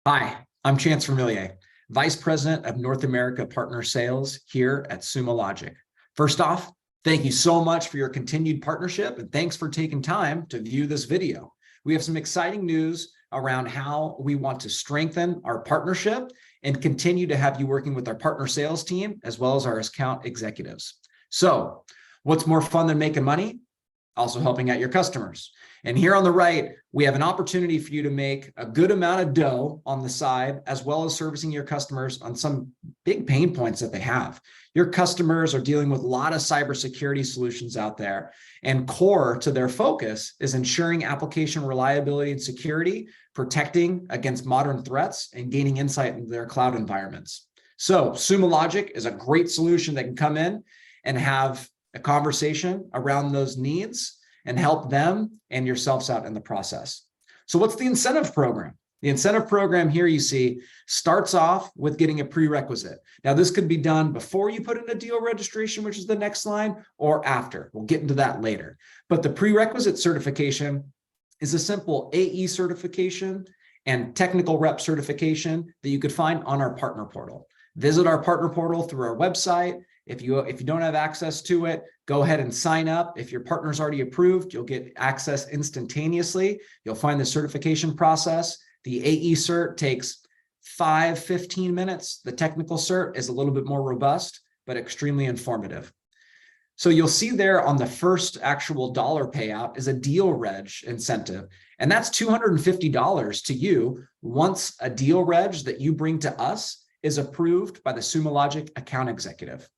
Hi, I'm Chance Vermilyea, Vice President of North America Partner Sales here at Sumo Logic. First off, thank you so much for your continued partnership and thanks for taking time to view this video. We have some exciting news around how we want to strengthen our partnership and continue to have you working with our partner sales team as well as our account executives. So, what's more fun than making money? Also helping out your customers. And here on the right, we have an opportunity for you to make a good amount of dough on the side, as well as servicing your customers on some big pain points that they have. Your customers are dealing with a lot of cybersecurity solutions out there, and core to their focus is ensuring application reliability and security, protecting against modern threats, and gaining insight into their cloud environments. So Sumo Logic is a great solution that can come in and have a conversation around those needs and help them and yourselves out in the process. So what's the incentive program? The incentive program here you see starts off with getting a prerequisite. Now this could be done before you put in a deal registration, which is the next line, or after. We'll get into that later. But the prerequisite certification is a simple AE certification and technical rep certification that you could find on our partner portal. Visit our partner portal through our website. If you don't have access to it, go ahead and sign up. If your partner's already approved, you'll get access instantaneously. You'll find the certification process. The AE cert takes 15 minutes. The technical cert is a little bit more robust, but extremely informative. So you'll see there on the first actual dollar payout is a deal reg incentive. And that's $250 to you once a deal reg that you bring to us is approved by the Sumo Logic account executive.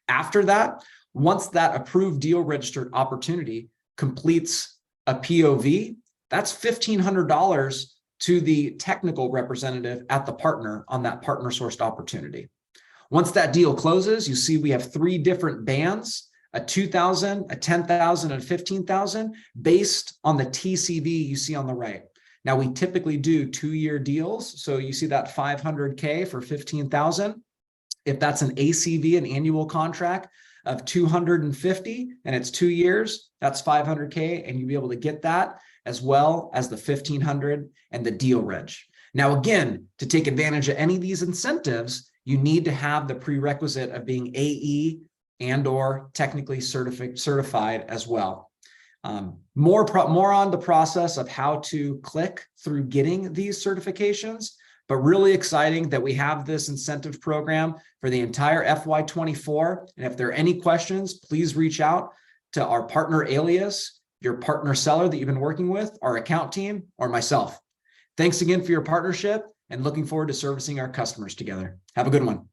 After that, once that approved deal registered opportunity completes a POV, that's $1,500 to the technical representative at the partner on that partner sourced opportunity. Once that deal closes, you see we have three different bands, a 2,000, a 10,000, and 15,000 based on the TCV you see on the right. Now we typically do 2-year deals. So you see that $500K for 15,000. If that's an ACV, an annual contract of 250 and it's 2 years, that's 500K, and you'll be able to get that as well as the 1,500 and the deal reg. Now, again, to take advantage of any of these incentives, you need to have the prerequisite of being AE and or technically certified as well. More on the process of how to click through getting these certifications, but really exciting that we have this incentive program for the entire FY24. And if there are any questions, please reach out to our partner alias, your partner seller that you've been working with, our account team, or myself. Thanks again for your partnership and looking forward to servicing our customers together. Have a good one.